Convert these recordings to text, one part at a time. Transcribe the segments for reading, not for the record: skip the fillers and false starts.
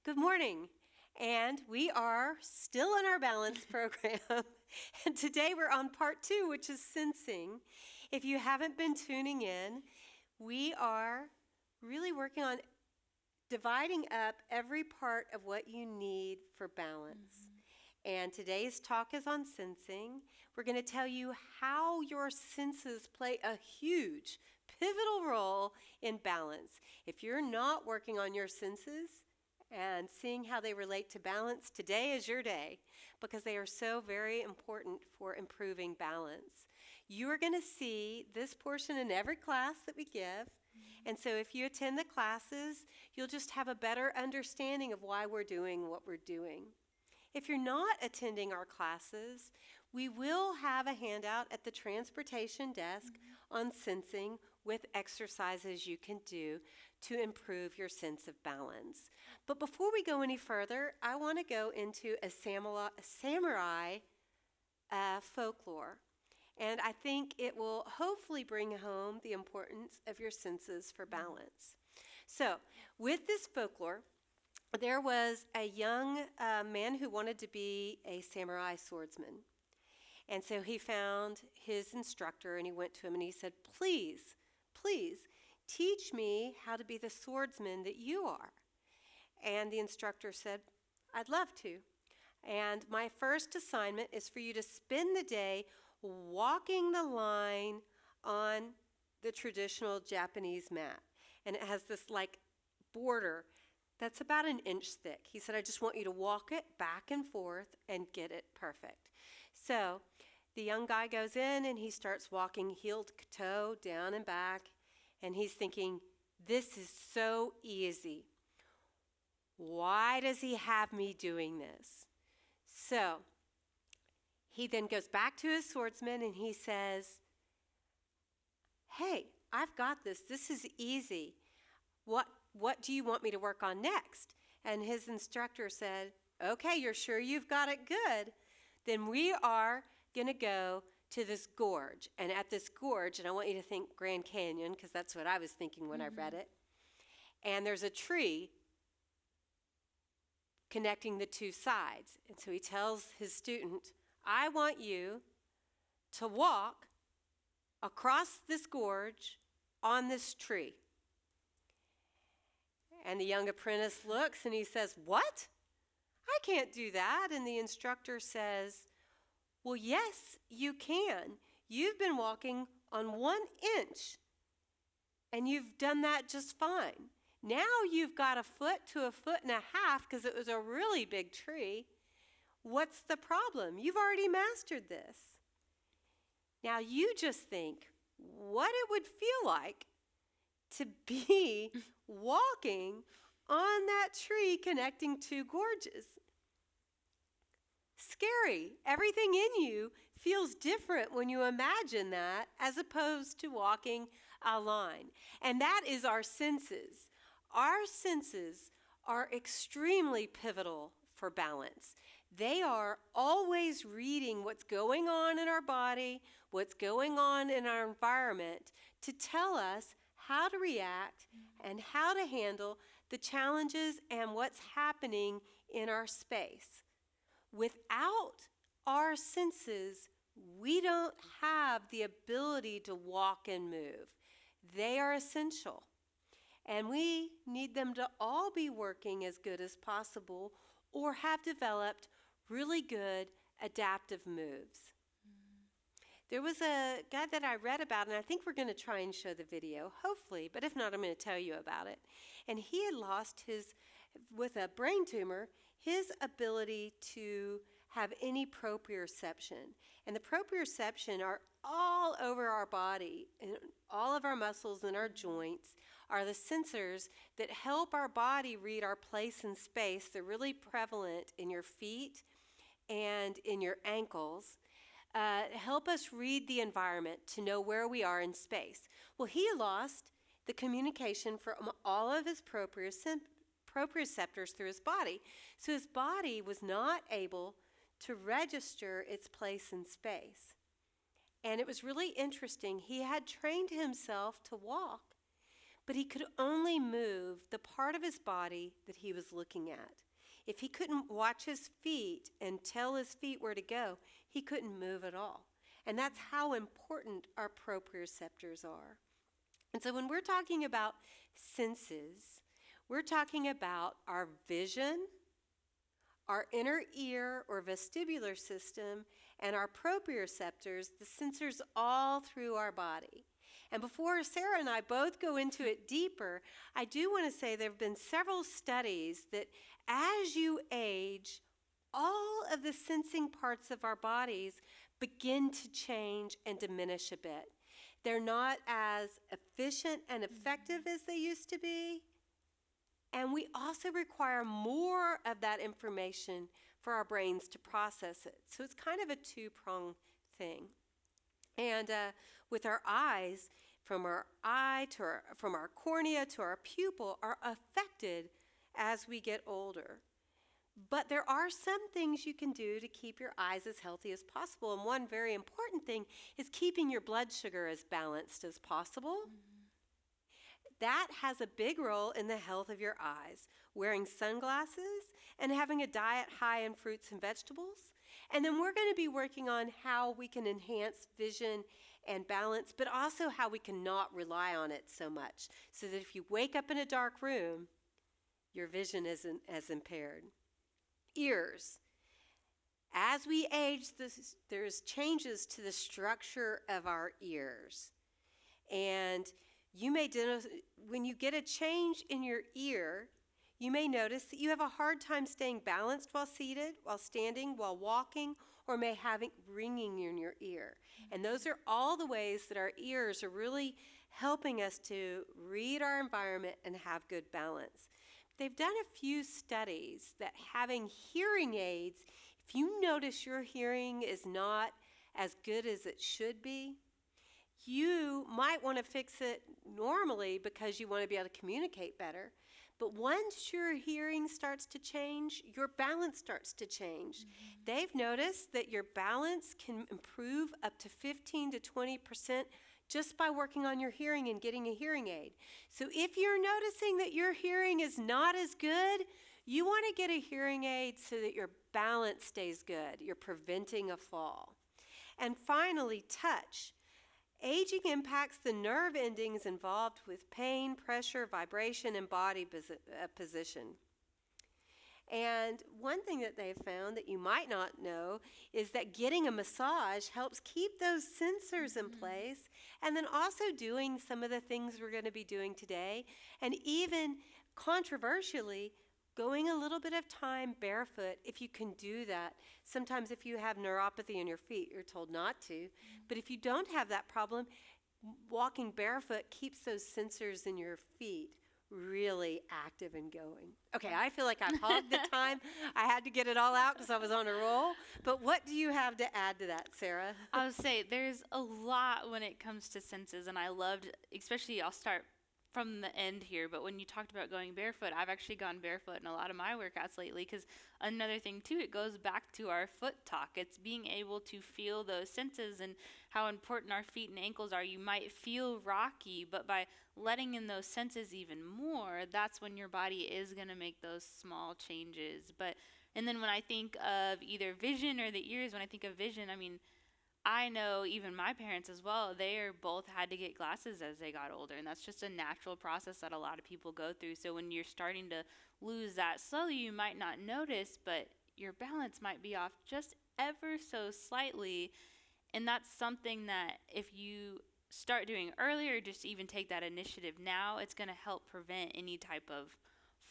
Good morning. And we are still in our balance program. And today we're on part 2, which is sensing. If you haven't been tuning in, we are really working on dividing up every part of what you need for balance. And today's talk is on sensing. We're going to tell you how your senses play a huge, pivotal role in balance. If you're not working on your senses and seeing how they relate to balance, today is your day because they are so very important for improving balance. You are going to see this portion in every class that we give. And so if you attend the classes, you'll just have a better understanding of why we're doing what we're doing. If you're not attending our classes, we will have a handout at the transportation desk on sensing with exercises you can do to improve your sense of balance. But before we go any further, I want to go into a samurai folklore. And I think it will hopefully bring home the importance of your senses for balance. So, with this folklore, there was a young man who wanted to be a samurai swordsman. And so he found his instructor and he went to him and he said, please, teach me how to be the swordsman that you are. And the instructor said, I'd love to. And my first assignment is for you to spend the day walking the line on the traditional Japanese mat. And it has this like border that's about an inch thick. He said, I just want you to walk it back and forth and get it perfect. So the young guy goes in and he starts walking heel to toe, down and back. And he's thinking, this is so easy. Why does he have me doing this? So he then goes back to his swordsman and he says, hey, I've got this. This is easy. What do you want me to work on next? And his instructor said, okay, you're sure you've got it good? Then we are going to go to this gorge. And at this gorge, and I want you to think Grand Canyon, because that's what I was thinking when I read it. And there's a tree connecting the two sides. And so he tells his student, I want you to walk across this gorge on this tree. And the young apprentice looks and he says, what? I can't do that. And the instructor says, well, yes, you can. You've been walking on 1 inch and you've done that just fine. Now you've got 1 foot to 1.5 foot because it was a really big tree. What's the problem? You've already mastered this. Now you just think what it would feel like to be walking on that tree connecting 2 gorges. Scary. Everything in you feels different when you imagine that as opposed to walking a line. And that is our senses. Our senses are extremely pivotal for balance. They are always reading what's going on in our body, what's going on in our environment to tell us how to react and how to handle the challenges and what's happening in our space. Without our senses, we don't have the ability to walk and move. They are essential. And we need them to all be working as good as possible or have developed really good adaptive moves. There was a guy that I read about, and I think we're going to try and show the video, hopefully, but if not, I'm going to tell you about it. And he had lost with a brain tumor, his ability to have any proprioception. And the proprioception are all over our body, and all of our muscles and our joints are the sensors that help our body read our place in space. They're really prevalent in your feet and in your ankles. Help us read the environment to know where we are in space. Well, he lost the communication from all of his proprioceptors through his body. So his body was not able to register its place in space. And it was really interesting. He had trained himself to walk, but he could only move the part of his body that he was looking at. If he couldn't watch his feet and tell his feet where to go, he couldn't move at all. And that's how important our proprioceptors are. And so when we're talking about senses, we're talking about our vision, our inner ear or vestibular system, and our proprioceptors, the sensors all through our body. And before Sarah and I both go into it deeper, I do want to say there have been several studies that as you age, all of the sensing parts of our bodies begin to change and diminish a bit. They're not as efficient and effective as they used to be. And we also require more of that information for our brains to process it. So it's kind of a two-pronged thing. And with our eyes, from our eye to from our cornea to our pupil are affected as we get older. But there are some things you can do to keep your eyes as healthy as possible. And one very important thing is keeping your blood sugar as balanced as possible. That has a big role in the health of your eyes. Wearing sunglasses and having a diet high in fruits and vegetables. And then we're going to be working on how we can enhance vision and balance, but also how we can not rely on it so much. So that if you wake up in a dark room, your vision isn't as impaired. Ears. As we age, there's changes to the structure of our ears. And you may, when you get a change in your ear, you may notice that you have a hard time staying balanced while seated, while standing, while walking, or may have ringing in your ear. And those are all the ways that our ears are really helping us to read our environment and have good balance. They've done a few studies that having hearing aids, if you notice your hearing is not as good as it should be, you might want to fix it normally because you want to be able to communicate better. But once your hearing starts to change, your balance starts to change. They've noticed that your balance can improve up to 15 to 20% just by working on your hearing and getting a hearing aid. So if you're noticing that your hearing is not as good, you want to get a hearing aid so that your balance stays good. You're preventing a fall. And finally, touch. Aging impacts the nerve endings involved with pain, pressure, vibration, and body position. And one thing that they've found that you might not know is that getting a massage helps keep those sensors in place, and then also doing some of the things we're going to be doing today, and even controversially, going a little bit of time barefoot if you can do that. Sometimes if you have neuropathy in your feet, you're told not to. But if you don't have that problem, walking barefoot keeps those sensors in your feet really active and going. Okay, I feel like I've hogged the time. I had to get it all out because I was on a roll. But what do you have to add to that, Sarah? I would say there's a lot when it comes to senses, and I loved, especially I'll start from the end here, but when you talked about going barefoot, I've actually gone barefoot in a lot of my workouts lately, because another thing too, it goes back to our foot talk. It's being able to feel those senses and how important our feet and ankles are. You might feel rocky, but by letting in those senses even more, that's when your body is going to make those small changes. And then when I think of either vision or the ears, when I think of vision, I mean, I know even my parents as well, they are both had to get glasses as they got older, and that's just a natural process that a lot of people go through. So when you're starting to lose that slowly, you might not notice, but your balance might be off just ever so slightly, and that's something that if you start doing earlier, just even take that initiative now, it's going to help prevent any type of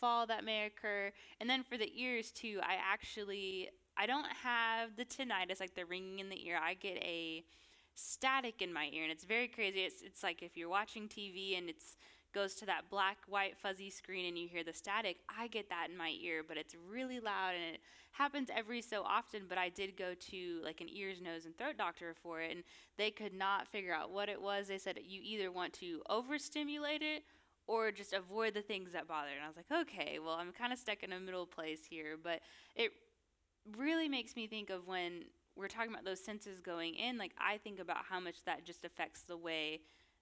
fall that may occur. And then for the ears too, I don't have the tinnitus, like the ringing in the ear. I get a static in my ear, and it's very crazy. It's like if you're watching TV and it goes to that black, white, fuzzy screen and you hear the static, I get that in my ear, but it's really loud, and it happens every so often. But I did go to like an ears, nose, and throat doctor for it, and they could not figure out what it was. They said you either want to overstimulate it or just avoid the things that bother it. And I was like, okay, well, I'm kind of stuck in a middle place here, but it really makes me think of when we're talking about those senses going in, like I think about how much that just affects the way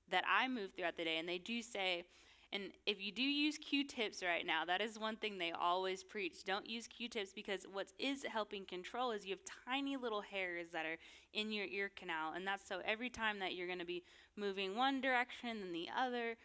that I move throughout the day. And they do say And if you do use Q-tips right now, that is one thing they always preach. Don't use Q-tips, because what is helping control is you have tiny little hairs that are in your ear canal. And that's so every time that you're going to be moving one direction and the other,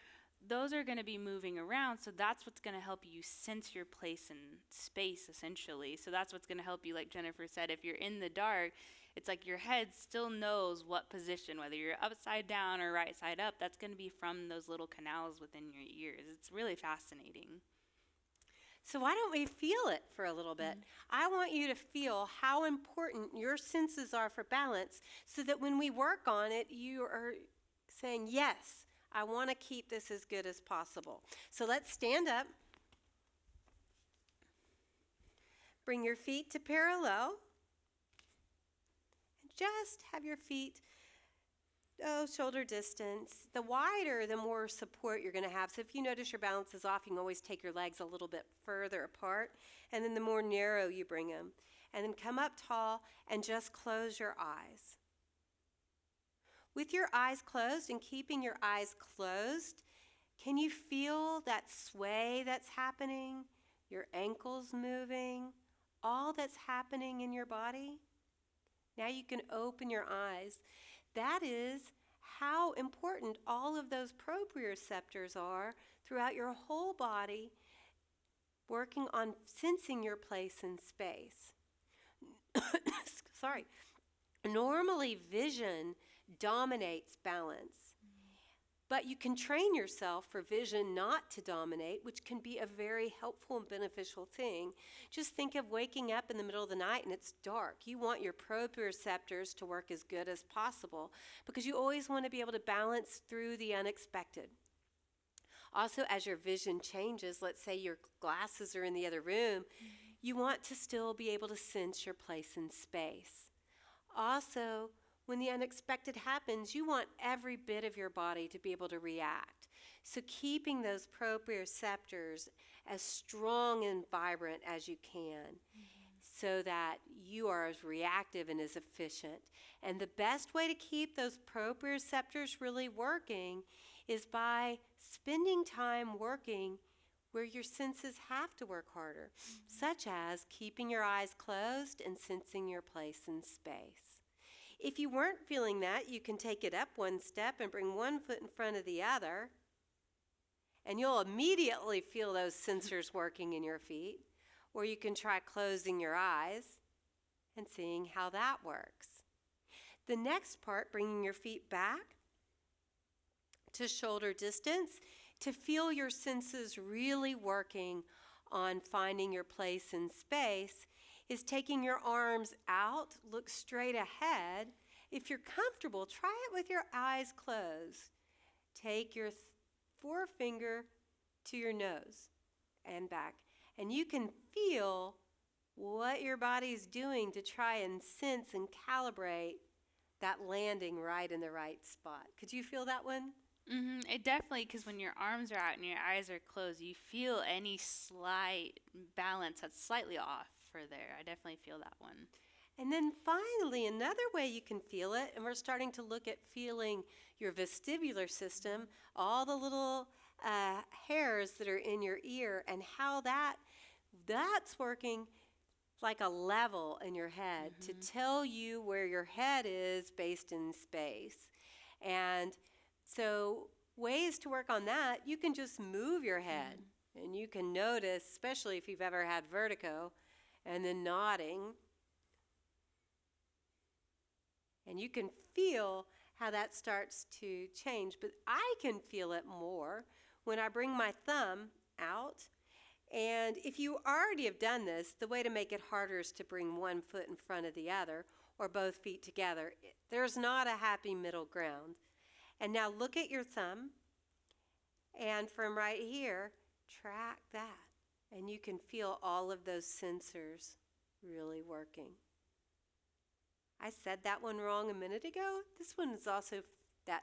those are going to be moving around. So that's what's going to help you sense your place in space, essentially. So that's what's going to help you, like Jennifer said, if you're in the dark, it's like your head still knows what position, whether you're upside down or right side up. That's going to be from those little canals within your ears. It's really fascinating. So why don't we feel it for a little bit? I want you to feel how important your senses are for balance, so that when we work on it, you are saying, yes, I want to keep this as good as possible. So let's stand up. Bring your feet to parallel. And just have your feet, shoulder distance. The wider, the more support you're going to have. So if you notice your balance is off, you can always take your legs a little bit further apart. And then the more narrow you bring them. And then come up tall and just close your eyes. With your eyes closed and keeping your eyes closed, can you feel that sway that's happening? Your ankles moving? All that's happening in your body? Now you can open your eyes. That is how important all of those proprioceptors are throughout your whole body, working on sensing your place in space. Sorry. Normally, vision dominates balance. But you can train yourself for vision not to dominate, which can be a very helpful and beneficial thing. Just think of waking up in the middle of the night and it's dark. You want your proprioceptors to work as good as possible, because you always want to be able to balance through the unexpected. Also, as your vision changes, let's say your glasses are in the other room, you want to still be able to sense your place in space. Also, when the unexpected happens, you want every bit of your body to be able to react. So keeping those proprioceptors as strong and vibrant as you can, so that you are as reactive and as efficient. And the best way to keep those proprioceptors really working is by spending time working where your senses have to work harder, such as keeping your eyes closed and sensing your place in space. If you weren't feeling that, you can take it up one step and bring one foot in front of the other, and you'll immediately feel those sensors working in your feet. Or you can try closing your eyes and seeing how that works. The next part, bringing your feet back to shoulder distance to feel your senses really working on finding your place in space, is taking your arms out, look straight ahead. If you're comfortable, try it with your eyes closed. Take your forefinger to your nose and back. And you can feel what your body's doing to try and sense and calibrate that landing right in the right spot. Could you feel that one? It definitely, because when your arms are out and your eyes are closed, you feel any slight balance that's slightly off for there. I definitely feel that one. And then finally, another way you can feel it, and we're starting to look at feeling your vestibular system, all the little hairs that are in your ear, and how that's working like a level in your head to tell you where your head is based in space. And so ways to work on that, you can just move your head, and you can notice, especially if you've ever had vertigo, and then nodding. And you can feel how that starts to change. But I can feel it more when I bring my thumb out. And if you already have done this, the way to make it harder is to bring one foot in front of the other, or both feet together. There's not a happy middle ground. And now look at your thumb, and from right here, track that. And you can feel all of those sensors really working. I said that one wrong a minute ago. This one is also that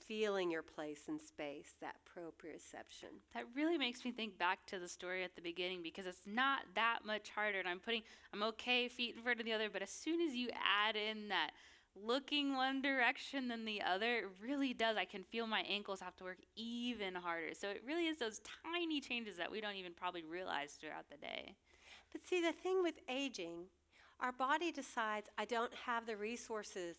feeling your place in space, that proprioception. That really makes me think back to the story at the beginning, because it's not that much harder. And I'm okay, feet in front of the other, but as soon as you add in that looking one direction than the other, it really does. I can feel my ankles have to work even harder. So it really is those tiny changes that we don't even probably realize throughout the day. But see, the thing with aging, our body decides I don't have the resources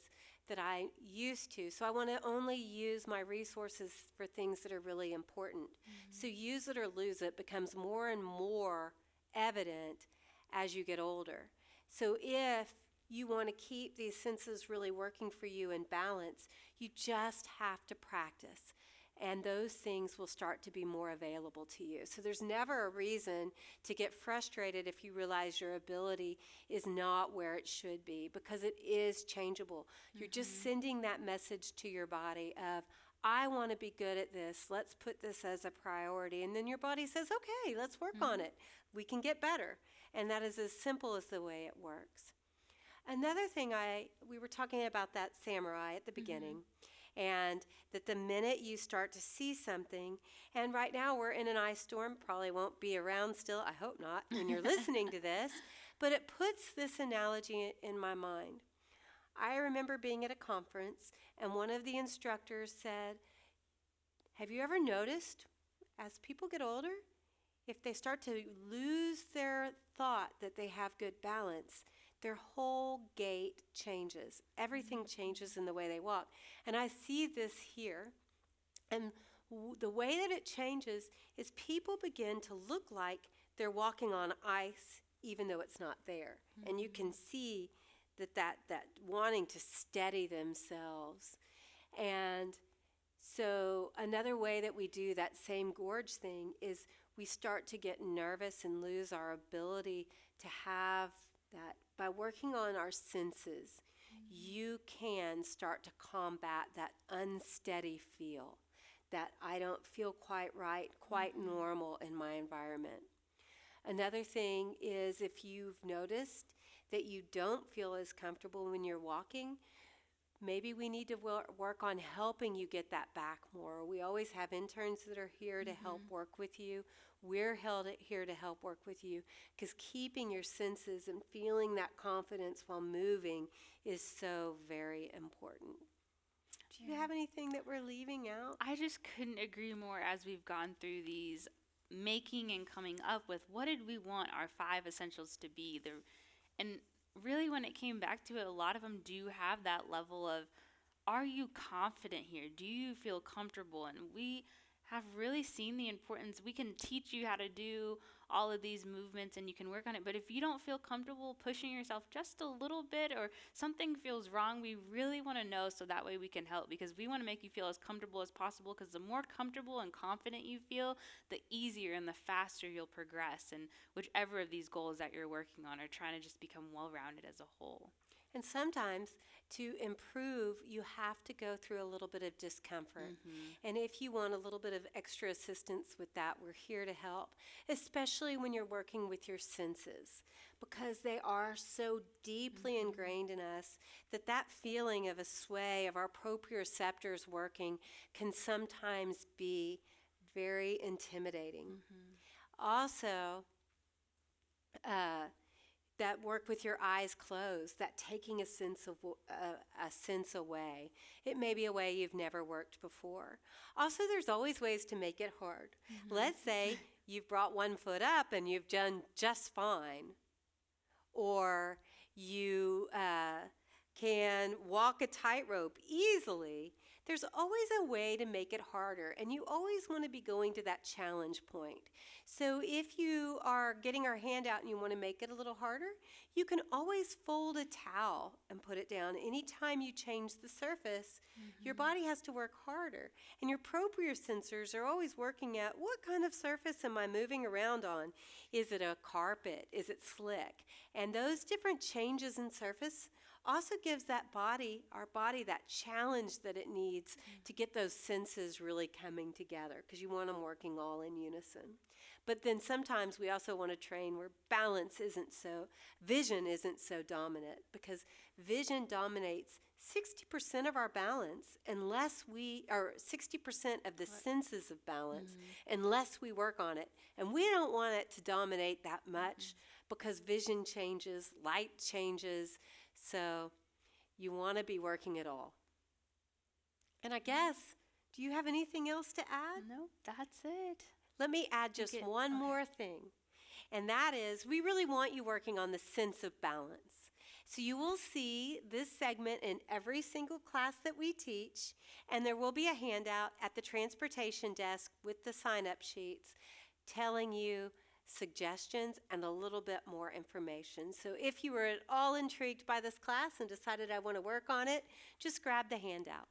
that I used to, so I want to only use my resources for things that are really important. So use it or lose it becomes more and more evident as you get older. So if you want to keep these senses really working for you in balance, you just have to practice. And those things will start to be more available to you. So there's never a reason to get frustrated if you realize your ability is not where it should be, because it is changeable. You're just sending that message to your body of, I want to be good at this. Let's put this as a priority. And then your body says, okay, let's work on it. We can get better. And that is as simple as the way it works. Another thing, we were talking about that samurai at the beginning, and that the minute you start to see something, and right now we're in an ice storm, probably won't be around still, I hope not, when you're listening to this, but it puts this analogy in my mind. I remember being at a conference, and one of the instructors said, have you ever noticed, as people get older, if they start to lose their thought that they have good balance, their whole gait changes. Everything changes in the way they walk. And I see this here. And the way that it changes is people begin to look like they're walking on ice even though it's not there. And you can see that wanting to steady themselves. And so another way that we do that same gorge thing is we start to get nervous and lose our ability to have that. By working on our senses, you can start to combat that unsteady feel, that I don't feel quite right, quite normal in my environment. Another thing is, if you've noticed that you don't feel as comfortable when you're walking, maybe we need to work on helping you get that back more. We always have interns that are here to help work with you. We're here to help work with you, because keeping your senses and feeling that confidence while moving is so very important. Do you have anything that we're leaving out? I just couldn't agree more as we've gone through these, making and coming up with what did we want our 5 essentials to be. And really when it came back to it, a lot of them do have that level of, are you confident here? Do you feel comfortable? And we have really seen the importance. We can teach you how to do all of these movements and you can work on it. But if you don't feel comfortable pushing yourself just a little bit, or something feels wrong, we really want to know, so that way we can help, because we want to make you feel as comfortable as possible, because the more comfortable and confident you feel, the easier and the faster you'll progress in whichever of these goals that you're working on, or trying to just become well-rounded as a whole. And sometimes to improve, you have to go through a little bit of discomfort. And if you want a little bit of extra assistance with that, we're here to help, especially when you're working with your senses, because they are so deeply ingrained in us that that feeling of a sway, of our proprioceptors working, can sometimes be very intimidating. Also, that work with your eyes closed, that taking a sense away. It may be a way you've never worked before. Also, there's always ways to make it hard. Let's say you've brought one foot up and you've done just fine, or you can walk a tightrope easily. There's always a way to make it harder, and you always want to be going to that challenge point. So if you are getting our hand out and you want to make it a little harder, you can always fold a towel and put it down. Anytime you change the surface, your body has to work harder. And your propriosensors are always working at, what kind of surface am I moving around on? Is it a carpet? Is it slick? And those different changes in surface also gives that body, our body, that challenge that it needs to get those senses really coming together, because you want them working all in unison. But then sometimes we also want to train where vision isn't so dominant, because vision dominates 60% of our balance or 60% of the senses of balance, unless we work on it. And we don't want it to dominate that much, because vision changes, light changes. So You want to be working it all. And I guess, do you have anything else to add? No, that's it. Let me add just one more thing, and that is we really want you working on the sense of balance. So you will see this segment in every single class that we teach, and there will be a handout at the transportation desk with the sign-up sheets telling you suggestions and a little bit more information. So if you were at all intrigued by this class and decided I want to work on it, just grab the handout.